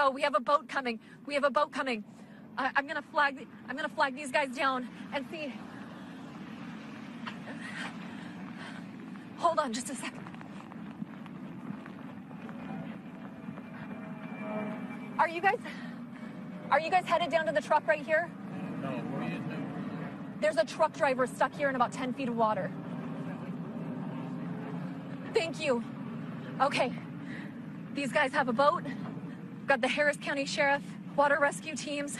go. We have a boat coming. We have a boat coming. I'm gonna flag these guys down and see. Hold on just a second. Are you guys headed down to the truck right here? No, where are you headed? There's a truck driver stuck here in about 10 feet of water. Thank you. Okay. These guys have a boat. Got the Harris County Sheriff, water rescue teams,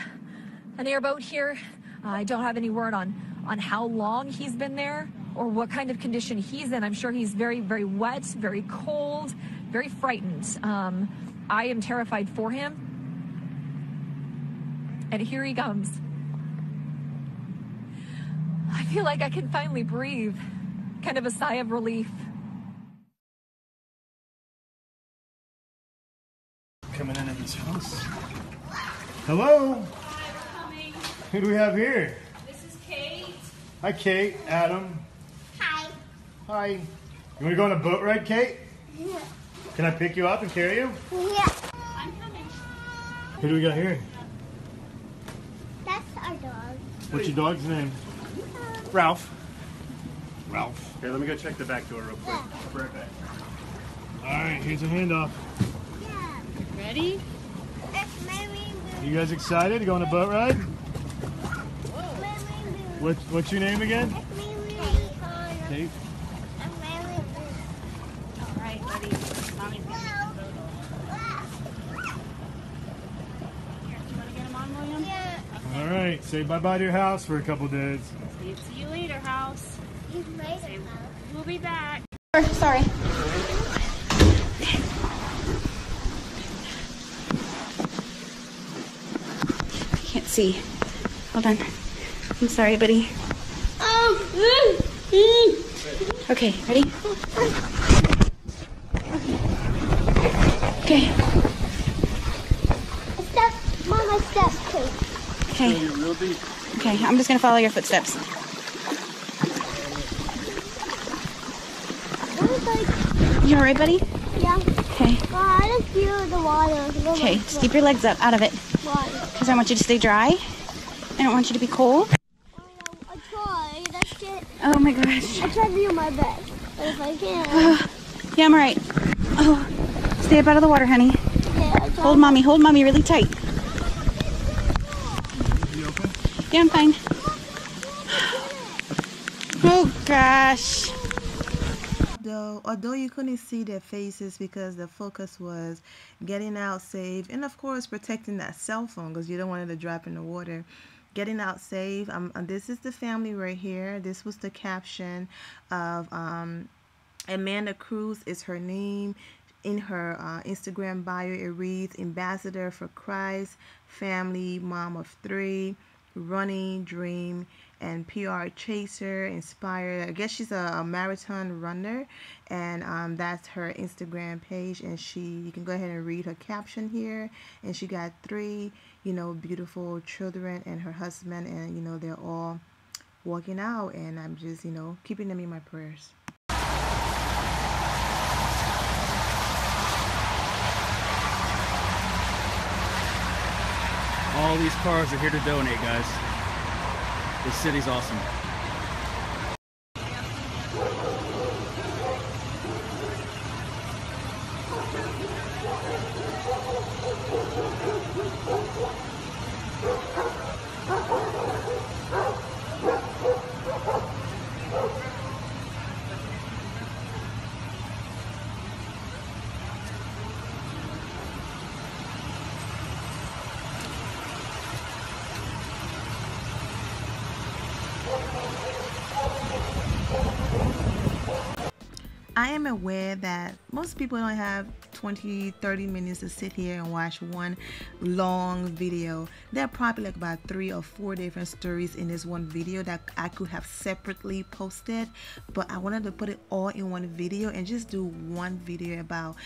an airboat here. I don't have any word on how long he's been there or what kind of condition he's in. I'm sure he's very, very wet, very cold, very frightened. I am terrified for him. And here he comes. I feel like I can finally breathe. Kind of a sigh of relief. Coming in this house. Hello? Hi, we're coming. Who do we have here? This is Kate. Hi, Kate. Adam. Hi. Hi. You want to go on a boat ride, Kate? Yeah. Can I pick you up and carry you? Yeah. I'm coming. Who do we got here? That's our dog. What's your dog's name? Ralph. Ralph. Here, let me go check the back door real quick. Yeah. I'll be right back. All right, here's a handoff. Yeah. Ready? It's Mary Boo. You guys excited to go on a boat ride? Mary Boo. What's your name again? It's Mary Boo. Kate. I'm Mary Boo. All right, ready. Mommy's gonna Here, you want to get him on, William? Yeah. All right, say bye-bye to your house for a couple days. See you later, house. He's later now. We'll be back. Sorry. Can't see. Hold on. I'm sorry, buddy. Okay, ready? Okay. Step, Mama, step, please. Okay. You're real deep. Okay, I'm just gonna follow your footsteps. That was like, You alright, buddy? yeah. Okay. Well, I don't feel the water. Okay, just keep your legs up out of it. Why? Because I want you to stay dry. I don't want you to be cold. I tried. That's it. Oh my gosh. I tried to do my best. But if I can't, Yeah, I'm alright. Oh, stay up out of the water, honey. yeah, I tried. Hold mommy really tight. You okay? Yeah, I'm fine. Oh gosh. Although you couldn't see their faces because the focus was getting out safe and of course protecting that cell phone because you don't want it to drop in the water. Getting out safe. This is the family right here. This was the caption of Amanda Cruz is her name. In her Instagram bio it reads Ambassador for Christ, family, mom of 3, running dream, and PR chaser, inspired. I guess she's a marathon runner, and that's her Instagram page. And you can go ahead and read her caption here. And she got 3, beautiful children and her husband, and they're all walking out. And I'm just, keeping them in my prayers. All these cars are here to donate, guys. This city's awesome. I am aware that most people don't have 20-30 minutes to sit here and watch one long video. There are probably like about 3 or 4 different stories in this one video that I could have separately posted, but I wanted to put it all in one video and just do one video about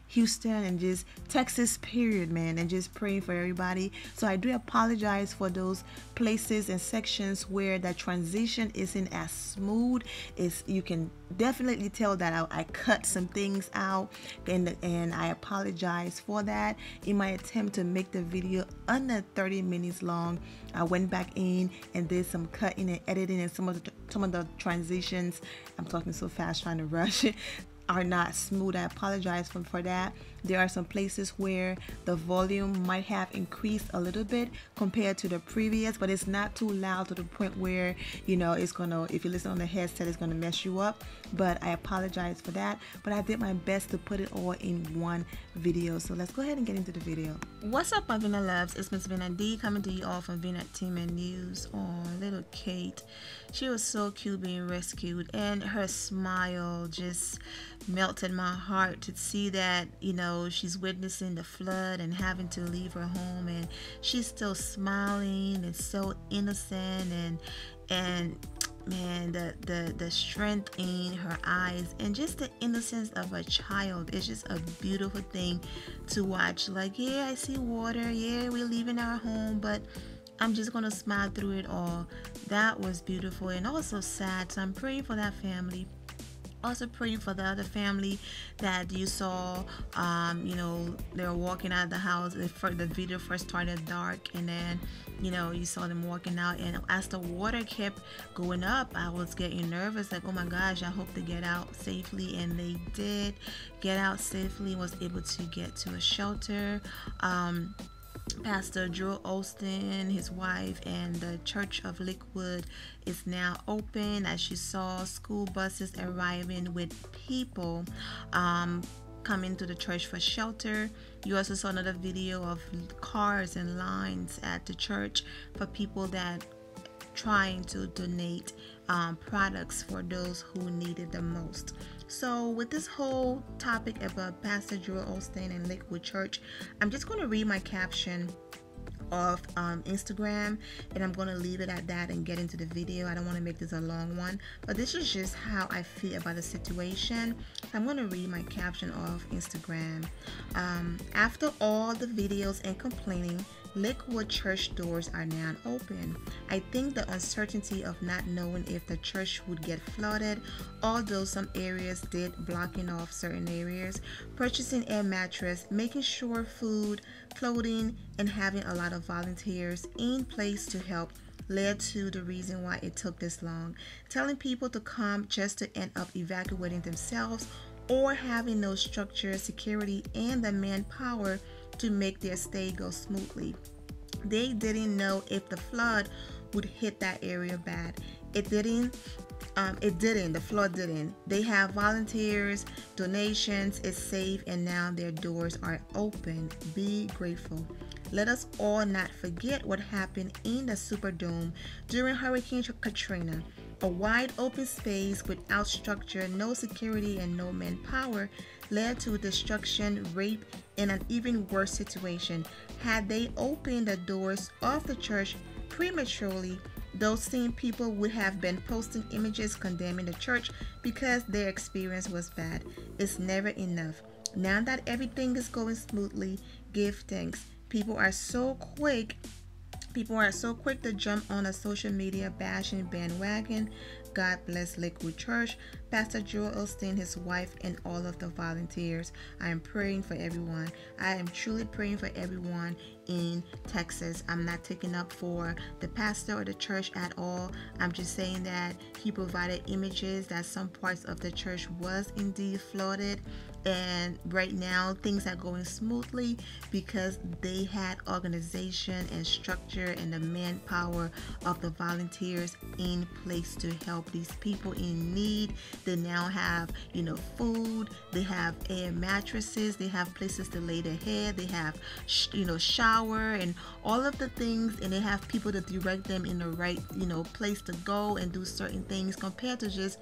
Houston and just Texas period, man, and just praying for everybody. So I do apologize for those places and sections where that transition isn't as smooth. You can definitely tell that I cut some things out, and and I apologize for that. In my attempt to make the video under 30 minutes long, I went back in and did some cutting and editing, and some of the transitions, I'm talking so fast trying to rush it, are not smooth. I apologize for that. There are some places where the volume might have increased a little bit compared to the previous, but it's not too loud to the point where, you know, it's gonna, if you listen on the headset, it's gonna mess you up. But I apologize for that. But I did my best to put it all in one video. So let's go ahead and get into the video. What's up, my Vina loves? It's Miss Vina D coming to you all from Vina Team and News. Oh, little Kate. She was so cute being rescued, and her smile just melted my heart to see that, you know, she's witnessing the flood and having to leave her home, and she's still smiling and so innocent, and man, the strength in her eyes and just the innocence of a child. It's just a beautiful thing to watch. Like, yeah, I see water, yeah, we're leaving our home, but I'm just gonna smile through it all. That was beautiful and also sad. So I'm praying for that family. Also praying for the other family that you saw, you know, they were walking out of the house. The video first started dark, and then, you know, you saw them walking out, and as the water kept going up, I was getting nervous, like, oh my gosh, I hope they get out safely. And they did get out safely, was able to get to a shelter. Pastor Drew Osteen, his wife, and the Church of Lakewood is now open. As you saw, school buses arriving with people coming to the church for shelter. You also saw another video of cars and lines at the church for people that trying to donate products for those who need it the most. So with this whole topic about Pastor Drew Osteen and Lakewood Church, I'm just going to read my caption of Instagram, and I'm going to leave it at that and get into the video. I don't want to make this a long one, but this is just how I feel about the situation. I'm going to read my caption of Instagram. After all the videos and complaining, Lakewood church doors are now open. I think the uncertainty of not knowing if the church would get flooded, although some areas did, blocking off certain areas, purchasing air mattress, making sure food, clothing, and having a lot of volunteers in place to help led to the reason why it took this long. Telling people to come just to end up evacuating themselves, or having no structure, security, and the manpower to make their stay go smoothly. They didn't know if the flood would hit that area bad. It didn't. The flood didn't. They have volunteers, donations, it's safe, and now their doors are open. Be grateful. Let us all not forget what happened in the Superdome during Hurricane Katrina. A wide open space without structure, no security, and no manpower led to destruction, rape, and an even worse situation. Had they opened the doors of the church prematurely, those same people would have been posting images condemning the church because their experience was bad. It's never enough. Now that everything is going smoothly, give thanks. People are so quick to jump on a social media bashing bandwagon. God bless Lakewood Church, Pastor Joel Osteen, his wife, and all of the volunteers. I am praying for everyone. I am truly praying for everyone in Texas. I'm not taking up for the pastor or the church at all. I'm just saying that he provided images that some parts of the church was indeed flooded, and right now things are going smoothly because they had organization and structure and the manpower of the volunteers in place to help these people in need. They now have, you know, food, they have air mattresses, they have places to lay their head, they have shower and all of the things, and they have people to direct them in the right, place to go and do certain things, compared to just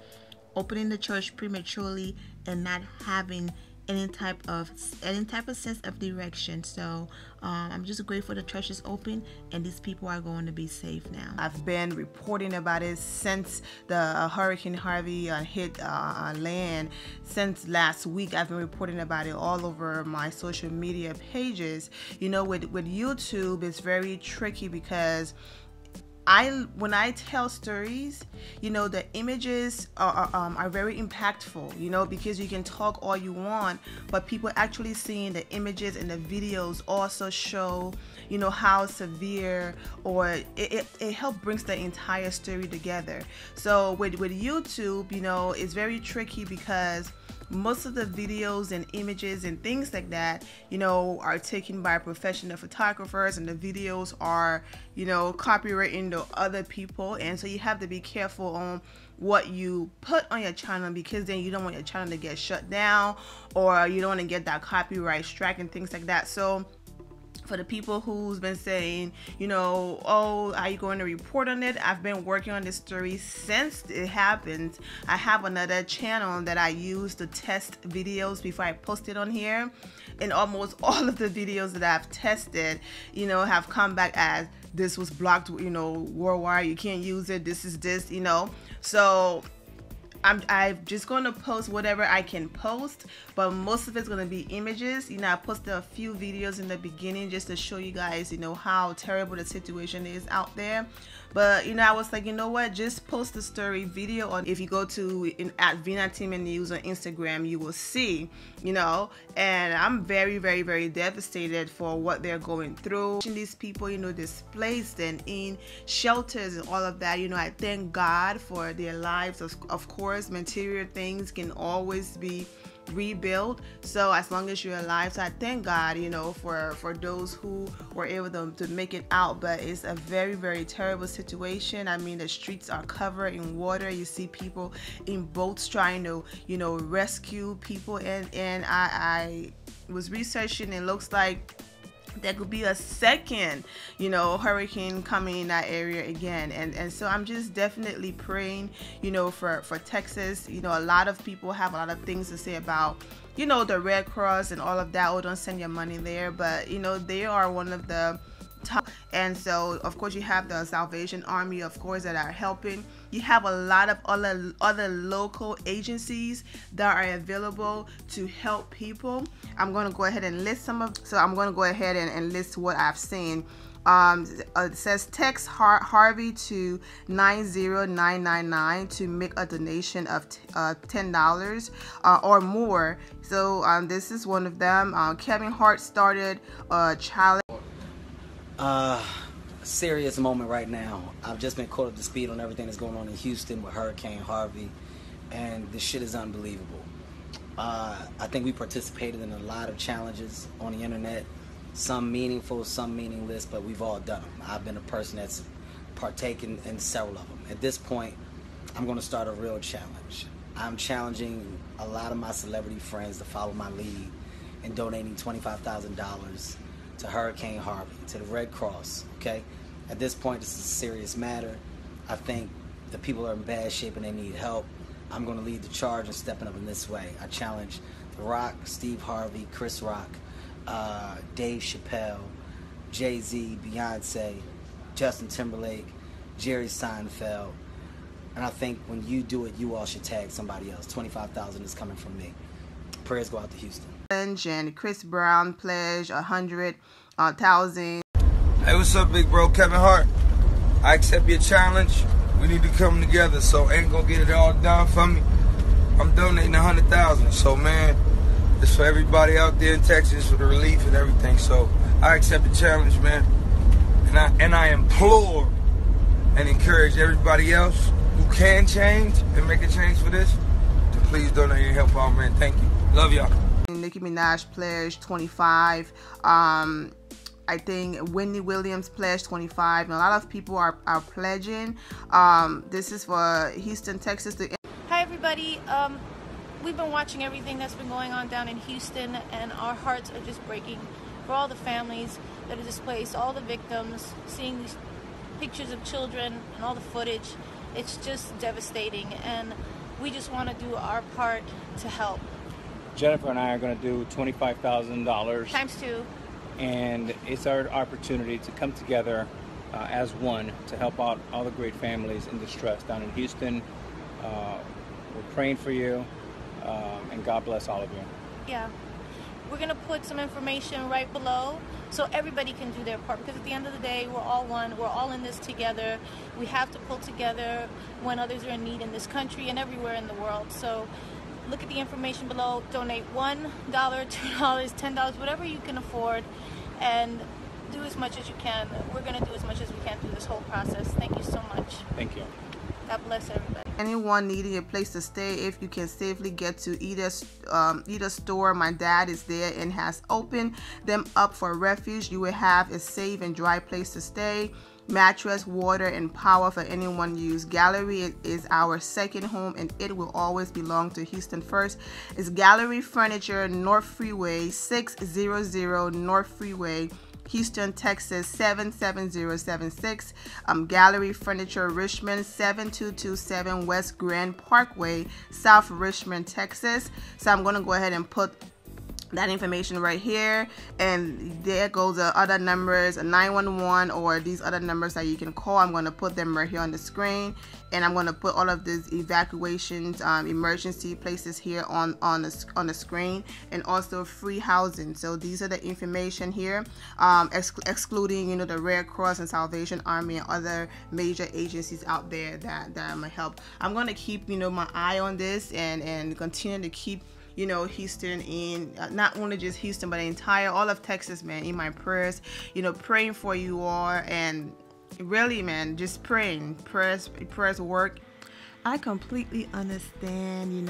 opening the church prematurely and not having any type of sense of direction. So I'm just grateful the church is open and these people are going to be safe now. I've been reporting about it since the Hurricane Harvey hit land. Since last week, I've been reporting about it all over my social media pages. With YouTube, it's very tricky because when I tell stories, you know, the images are very impactful, you know, because you can talk all you want, but people actually seeing the images and the videos also show, you know, how severe, or it helps brings the entire story together. So with YouTube, you know, it's very tricky because most of the videos and images and things like that, you know, are taken by professional photographers, and the videos are, you know, copywritten to other people, and so you have to be careful on what you put on your channel, because then you don't want your channel to get shut down, or you don't want to get that copyright strike and things like that. So for the people who's been saying, you know, oh, are you going to report on it? I've been working on this story since it happened. I have another channel that I use to test videos before I post it on here, and almost all of the videos that I've tested, you know, have come back as this was blocked, you know, worldwide, you can't use it, this is this, you know. So I'm just going to post whatever I can post, but most of it's going to be images. You know, I posted a few videos in the beginning just to show you guys, you know, how terrible the situation is out there. But, you know, I was like, you know what, just post the story video on. If you go to at Vina Team and News on Instagram, you will see, you know, and I'm very, very, very devastated for what they're going through. These people, you know, displaced and in shelters and all of that, you know, I thank God for their lives. Of course, material things can always be rebuilt, so as long as you're alive. So I thank God, you know, for those who were able to make it out. But it's a very, very terrible situation. I mean, the streets are covered in water. You see people in boats trying to, you know, rescue people, and I was researching, and it looks like there could be a second, you know, hurricane coming in that area again, and so I'm just definitely praying, you know, for Texas. You know, a lot of people have a lot of things to say about, you know, the Red Cross and all of that. Oh, don't send your money there, but you know, they are one of the top. And so of course you have the Salvation Army, of course, that are helping. You have a lot of other local agencies that are available to help people. I'm going to go ahead and list some of, so I'm going to go ahead and list what I've seen. It says text Harvey to 90999 to make a donation of $10 or more. So this is one of them. Kevin Hart started a challenge. Serious moment right now. I've just been caught up to speed on everything that's going on in Houston with Hurricane Harvey, and this shit is unbelievable. I think we participated in a lot of challenges on the internet, some meaningful, some meaningless, but we've all done them. I've been a person that's partaken in several of them. At this point, I'm going to start a real challenge. I'm challenging a lot of my celebrity friends to follow my lead in donating $25,000 to Hurricane Harvey, to the Red Cross, okay? At this point, this is a serious matter. I think the people are in bad shape and they need help. I'm going to lead the charge and stepping up in this way. I challenge The Rock, Steve Harvey, Chris Rock, Dave Chappelle, Jay-Z, Beyonce, Justin Timberlake, Jerry Seinfeld, and I think when you do it, you all should tag somebody else. $25,000 is coming from me. Prayers go out to Houston. And Chris Brown pledged 100,000. Hey, what's up, big bro? Kevin Hart. I accept your challenge. We need to come together, so ain't gonna get it all done for me. I'm donating 100,000. So man, it's for everybody out there in Texas for the relief and everything. So I accept the challenge, man. And I implore and encourage everybody else who can change and make a change for this to please donate and help out, man. Thank you. Love y'all. Nicki Minaj pledged 25. I think Whitney Williams pledged 25. And a lot of people are pledging. This is for Houston, Texas. Hi everybody. We've been watching everything that's been going on down in Houston, and our hearts are just breaking for all the families that are displaced, all the victims, seeing these pictures of children and all the footage. It's just devastating, and we just want to do our part to help. Jennifer and I are going to do $25,000 Times two. And it's our opportunity to come together as one to help out all the great families in distress down in Houston. We're praying for you, and God bless all of you. Yeah. We're going to put some information right below so everybody can do their part, because at the end of the day, we're all one. We're all in this together. We have to pull together when others are in need in this country and everywhere in the world. So look at the information below. Donate $1, $2, $10, whatever you can afford, and do as much as you can. We're going to do as much as we can through this whole process. Thank you so much. Thank you. God bless everybody. Anyone needing a place to stay, if you can safely get to either store, my dad is there and has opened them up for refuge. You will have a safe and dry place to stay. Mattress, water, and power for anyone use. Gallery is our second home, and it will always belong to Houston First. It's Gallery Furniture, North Freeway, 600 North Freeway, Houston, Texas 77076. Gallery Furniture, Richmond, 7227 West Grand Parkway, South Richmond, Texas. So I'm going to go ahead and put that information right here, and there goes the other numbers, 911, or these other numbers that you can call. I'm going to put them right here on the screen, and I'm going to put all of these evacuations, emergency places here on the screen, and also free housing. So these are the information here, excluding the Red Cross and Salvation Army and other major agencies out there that I'm gonna help. I'm going to keep my eye on this and continue to keep Houston in, not only just Houston, but all of Texas, man, in my prayers, praying for you all, and really, man, just praying. Prayers work. I completely understand,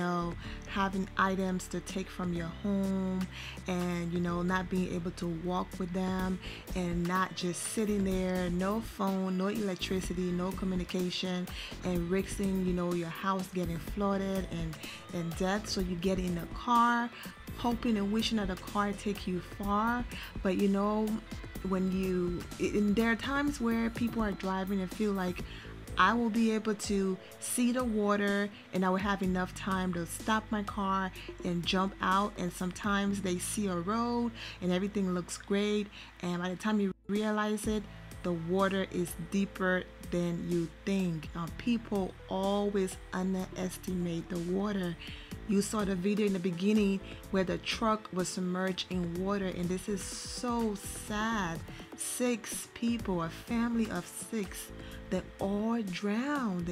having items to take from your home, and, not being able to walk with them, and not just sitting there, no phone, no electricity, no communication, and risking, your house getting flooded and death. So you get in a car, hoping and wishing that the car take you far. But, there are times where people are driving and feel like, I will be able to see the water, and I will have enough time to stop my car and jump out. And sometimes they see a road and everything looks great, and by the time you realize it, the water is deeper than you think. People always underestimate the water. You saw the video in the beginning where the truck was submerged in water, and this is so sad. 6 people, a family of 6, they all drowned.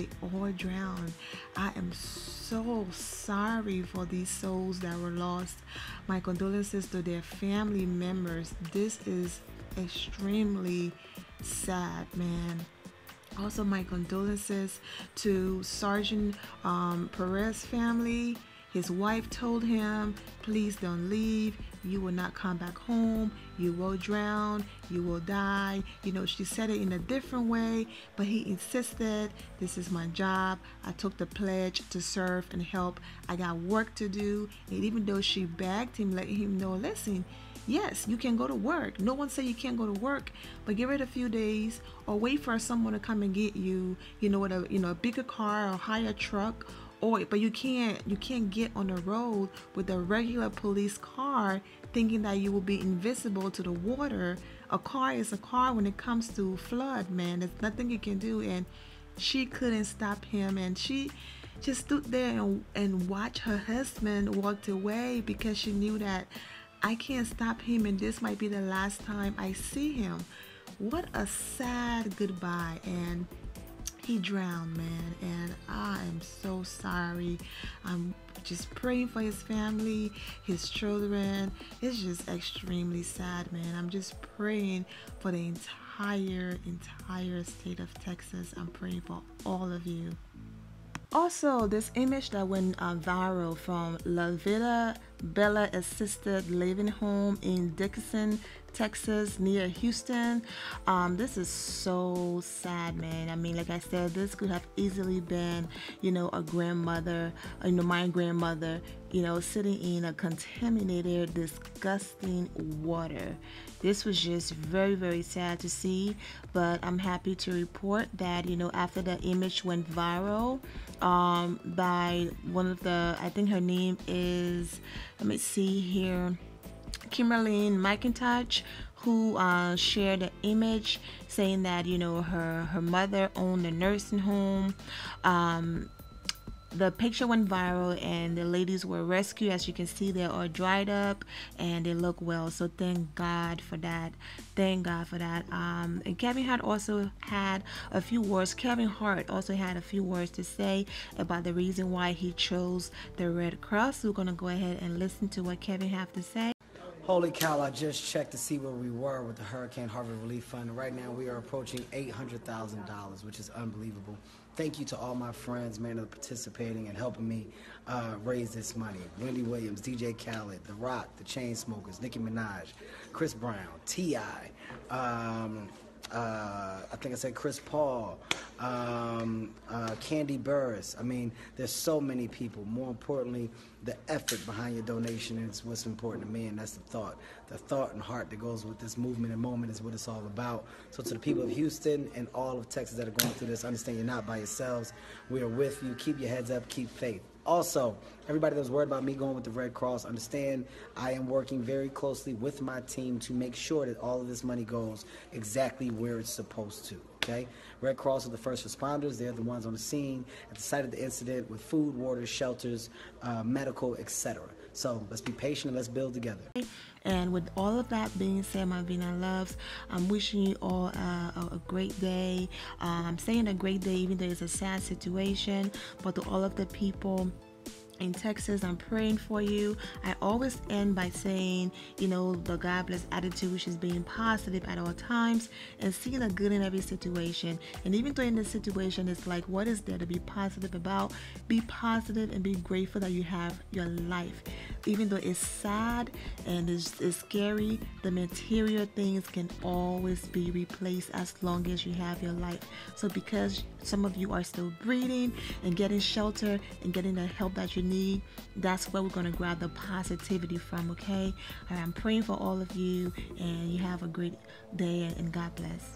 I am so sorry for these souls that were lost. My condolences to their family members. This is extremely sad, man. Also, my condolences to Sergeant Perez's family. His wife told him, please don't leave. You will not come back home. You will drown. You will die. She said it in a different way, but he insisted, this is my job. I took the pledge to serve and help. I got work to do. And even though she begged him, letting him know, listen, yes, you can go to work. No one said you can't go to work, but give it a few days, or wait for someone to come and get you, with a bigger car or higher truck. But you can't get on the road with a regular police car thinking that you will be invisible to the water. A car is a car when it comes to flood, man. There's nothing you can do. And she couldn't stop him, and she just stood there and watched her husband walk away, because she knew that I can't stop him, and this might be the last time I see him. What a sad goodbye. And he drowned, man, and I am so sorry. I'm just praying for his family, his children. It's just extremely sad, man. I'm just praying for the entire state of Texas. I'm praying for all of you. Also, this image that went viral from La Vida Bella Assisted Living Home in Dickinson, Texas, near Houston. This is so sad, man. I mean, like I said, this could have easily been, a grandmother, my grandmother, sitting in a contaminated, disgusting water. This was just very, very sad to see, but I'm happy to report that, after the image went viral, by one of the, I think her name is, let me see here, Kimberly McIntosh, who shared the image saying that her mother owned a nursing home. the picture went viral and the ladies were rescued. As you can see, they are dried up and they look well, so thank God for that. Thank God for that. And Kevin Hart also had a few words. Kevin Hart also had a few words to say about the reason why he chose the Red Cross. We're gonna go ahead and listen to what Kevin have to say. Holy cow, I just checked to see where we were with the Hurricane Harvey Relief Fund. Right now we are approaching $800,000, which is unbelievable. Thank you to all my friends, man, that are participating and helping me raise this money. Wendy Williams, DJ Khaled, The Rock, The Chainsmokers, Nicki Minaj, Chris Brown, T.I., I think I said Chris Paul, Candy Burris. I mean, there's so many people. More importantly, the effort behind your donation is what's important to me, and that's the thought. The thought and heart that goes with this movement and moment is what it's all about. So to the people of Houston and all of Texas that are going through this, understand you're not by yourselves. We are with you. Keep your heads up. Keep faith. Also, everybody that was worried about me going with the Red Cross, understand I am working very closely with my team to make sure that all of this money goes exactly where it's supposed to, okay? Red Cross are the first responders. They're the ones on the scene at the site of the incident with food, water, shelters, medical, etc. So let's be patient and let's build together. And with all of that being said, my Vina loves, I'm wishing you all a great day. I'm saying a great day even though it's a sad situation, but to all of the people in Texas, I'm praying for you. I always end by saying, you know, the God bless attitude, which is being positive at all times and seeing the good in every situation. And even though in this situation, it's like, what is there to be positive about? Be positive and be grateful that you have your life. Even though it's sad and it's scary, the material things can always be replaced as long as you have your life. So because some of you are still breathing and getting shelter and getting the help that you need, that's where we're going to grab the positivity from, okay? I'm praying for all of you, and you have a great day, and God bless.